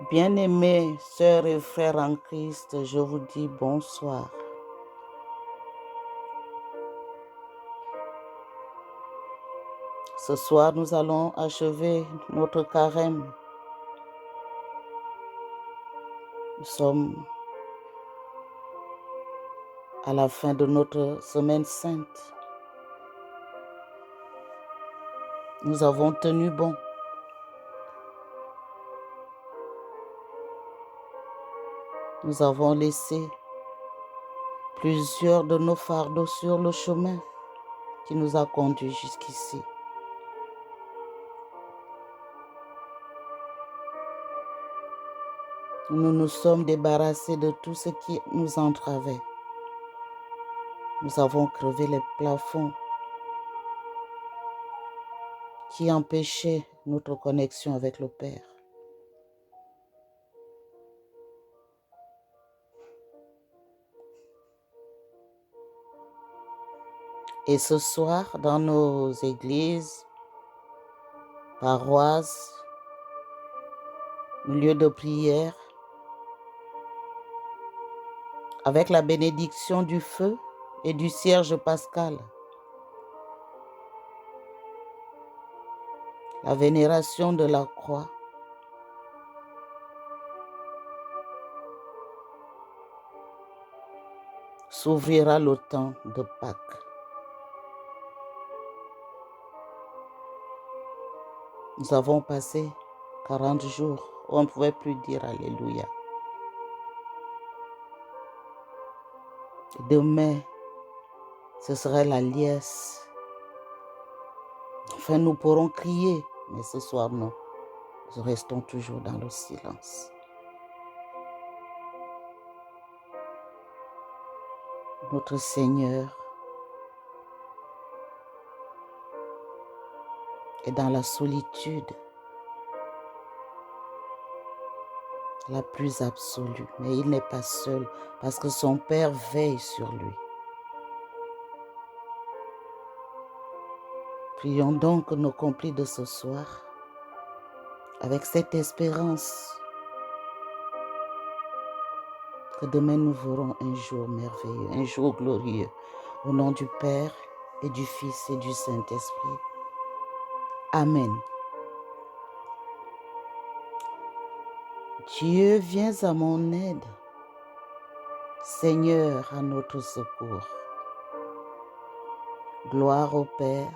Bien-aimés, sœurs et frères en Christ, je vous dis bonsoir. Ce soir, nous allons achever notre carême. Nous sommes à la fin de notre semaine sainte. Nous avons tenu bon. Nous avons laissé plusieurs de nos fardeaux sur le chemin qui nous a conduits jusqu'ici. Nous nous sommes débarrassés de tout ce qui nous entravait. Nous avons crevé les plafonds qui empêchaient notre connexion avec le Père. Et ce soir, dans nos églises, paroisses, lieux de prière, avec la bénédiction du feu et du cierge pascal, la vénération de la croix, s'ouvrira le temps de Pâques. Nous avons passé 40 jours, on ne pouvait plus dire Alléluia. Demain, ce serait la liesse. Enfin, nous pourrons crier, mais ce soir, non. Nous restons toujours dans le silence. Notre Seigneur est dans la solitude la plus absolue, mais il n'est pas seul parce que son Père veille sur lui. Prions donc nos complis de ce soir avec cette espérance que demain nous verrons un jour merveilleux, un jour glorieux, au nom du Père et du Fils et du Saint-Esprit. Amen. Dieu, viens à mon aide. Seigneur, à notre secours. Gloire au Père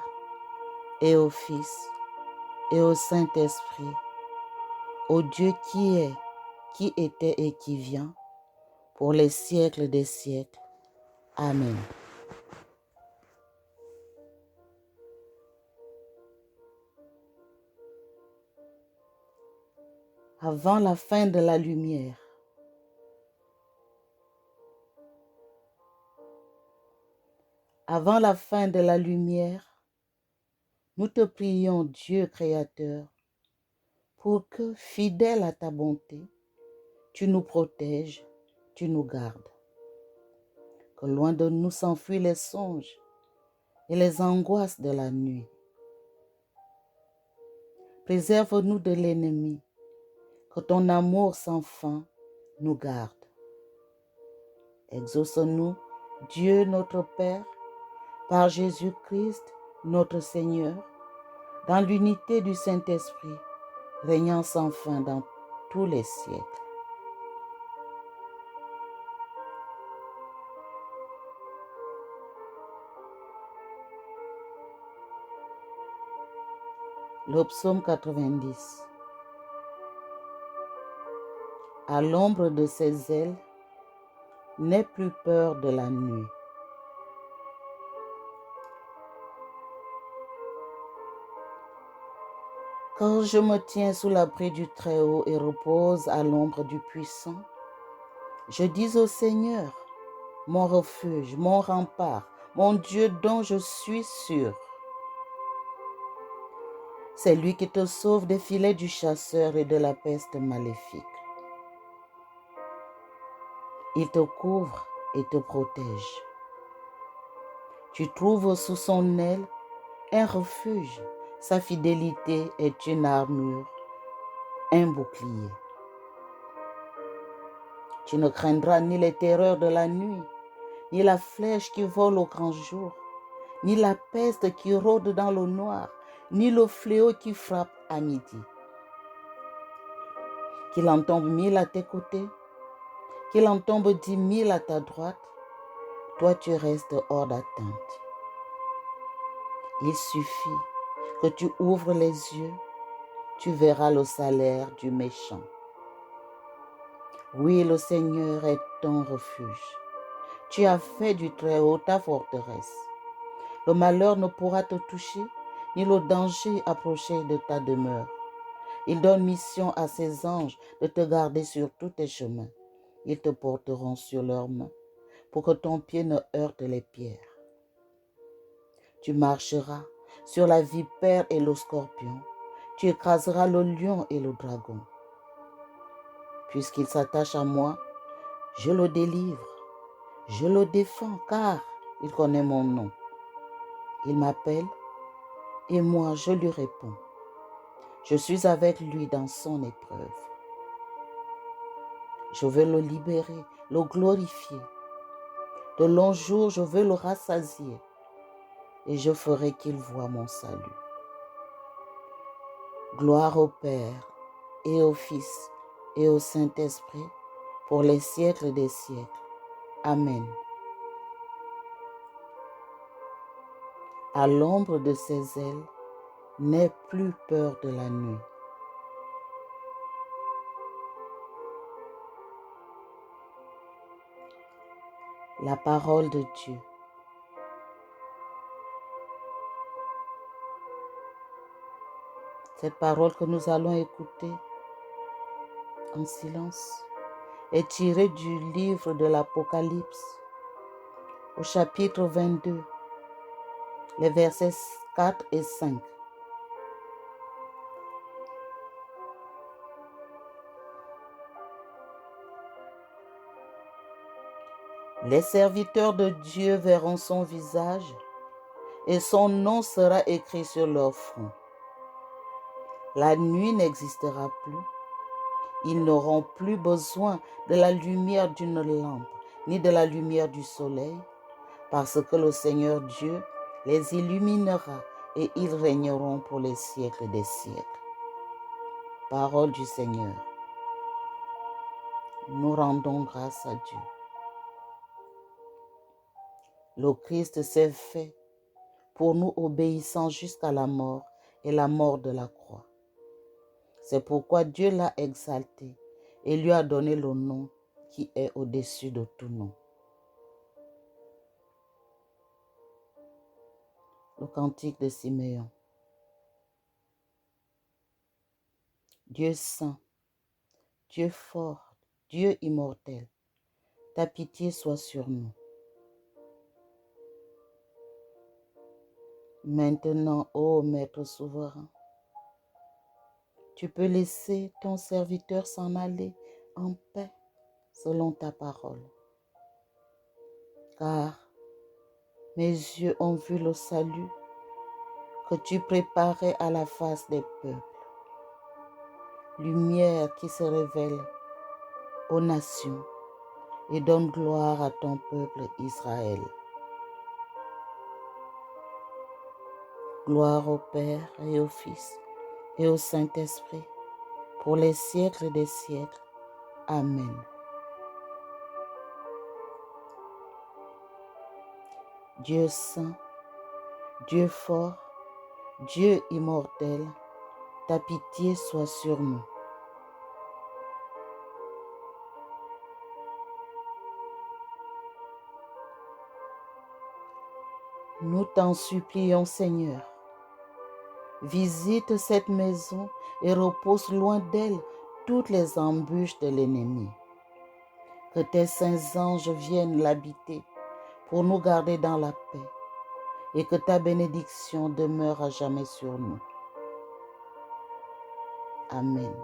et au Fils et au Saint-Esprit, au Dieu qui est, qui était et qui vient, pour les siècles des siècles. Amen. Avant la fin de la lumière, avant la fin de la lumière, nous te prions, Dieu créateur, pour que, fidèle à ta bonté, tu nous protèges, tu nous gardes. Que loin de nous s'enfuient les songes et les angoisses de la nuit. Préserve-nous de l'ennemi, que ton amour sans fin nous garde. Exauce-nous, Dieu notre Père, par Jésus-Christ notre Seigneur, dans l'unité du Saint-Esprit, régnant sans fin dans tous les siècles. Le psaume 90. À l'ombre de ses ailes, n'aie plus peur de la nuit. Quand je me tiens sous l'abri du Très-Haut et repose à l'ombre du Puissant, je dis au Seigneur, mon refuge, mon rempart, mon Dieu dont je suis sûr. C'est lui qui te sauve des filets du chasseur et de la peste maléfique. Il te couvre et te protège. Tu trouves sous son aile un refuge. Sa fidélité est une armure, un bouclier. Tu ne craindras ni les terreurs de la nuit, ni la flèche qui vole au grand jour, ni la peste qui rôde dans le noir, ni le fléau qui frappe à midi. Qu'il en tombe 1000 à tes côtés, qu'il en tombe 10 000 à ta droite, toi tu restes hors d'atteinte. Il suffit que tu ouvres les yeux, tu verras le salaire du méchant. Oui, le Seigneur est ton refuge. Tu as fait du Très-Haut ta forteresse. Le malheur ne pourra te toucher, ni le danger approcher de ta demeure. Il donne mission à ses anges de te garder sur tous tes chemins. Ils te porteront sur leurs mains pour que ton pied ne heurte les pierres. Tu marcheras sur la vipère et le scorpion. Tu écraseras le lion et le dragon. Puisqu'il s'attache à moi, je le délivre. Je le défends car il connaît mon nom. Il m'appelle et moi je lui réponds. Je suis avec lui dans son épreuve. Je veux le libérer, le glorifier. De longs jours, je veux le rassasier et je ferai qu'il voie mon salut. Gloire au Père et au Fils et au Saint-Esprit pour les siècles des siècles. Amen. À l'ombre de ses ailes, n'aie plus peur de la nuit. La parole de Dieu. Cette parole que nous allons écouter en silence est tirée du livre de l'Apocalypse, au chapitre 22, les versets 4 et 5. Les serviteurs de Dieu verront son visage et son nom sera écrit sur leur front. La nuit n'existera plus. Ils n'auront plus besoin de la lumière d'une lampe, ni de la lumière du soleil, parce que le Seigneur Dieu les illuminera et ils régneront pour les siècles des siècles. Parole du Seigneur. Nous rendons grâce à Dieu. Le Christ s'est fait pour nous obéissant jusqu'à la mort et la mort de la croix. C'est pourquoi Dieu l'a exalté et lui a donné le nom qui est au-dessus de tout nom. Le cantique de Siméon. Dieu saint, Dieu fort, Dieu immortel, ta pitié soit sur nous. Maintenant, ô Maître souverain, tu peux laisser ton serviteur s'en aller en paix selon ta parole. Car mes yeux ont vu le salut que tu préparais à la face des peuples, lumière qui se révèle aux nations et donne gloire à ton peuple Israël. Gloire au Père et au Fils et au Saint-Esprit, pour les siècles des siècles. Amen. Dieu saint, Dieu fort, Dieu immortel, ta pitié soit sur nous. Nous t'en supplions, Seigneur. Visite cette maison et repose loin d'elle toutes les embûches de l'ennemi. Que tes saints anges viennent l'habiter pour nous garder dans la paix et que ta bénédiction demeure à jamais sur nous. Amen.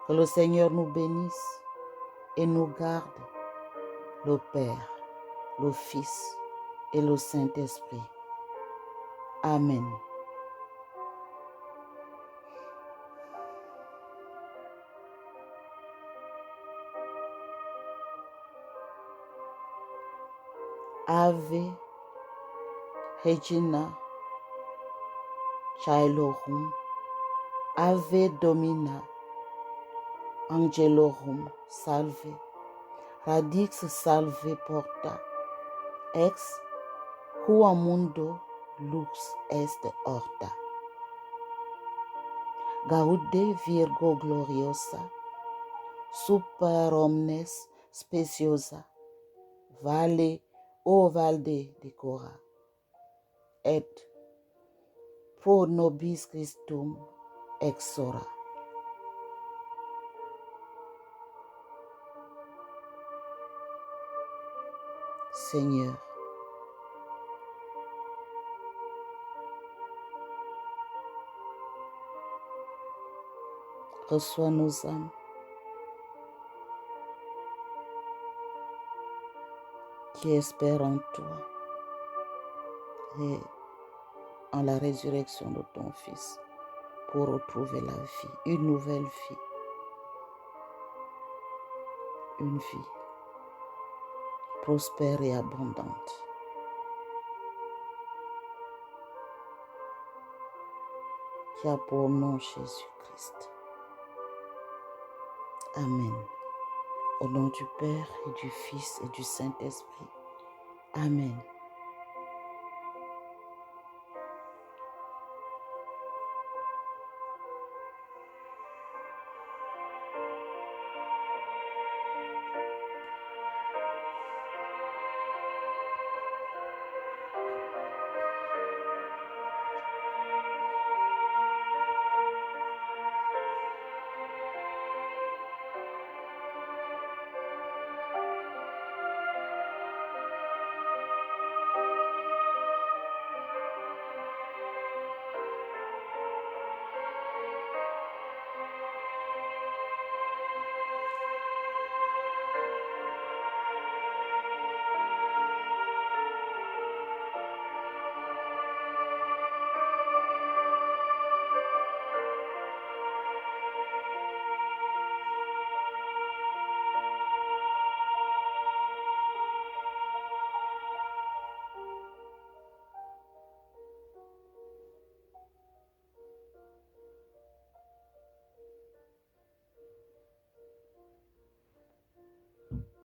Que le Seigneur nous bénisse et nous garde, le Père, le Fils et le Saint-Esprit. Amen. Ave Regina Caelorum, Ave Domina Angelorum salve, Radix salve porta, ex qua mundo lux est horta. Gaude Virgo gloriosa, super omnes speciosa, vale o valde decora, et pro nobis Christum exora. Seigneur, reçois nos âmes qui espèrent en toi et en la résurrection de ton Fils pour retrouver la vie, une nouvelle vie, une vie prospère et abondante. Qui a pour nom Jésus-Christ. Amen. Au nom du Père et du Fils et du Saint-Esprit. Amen.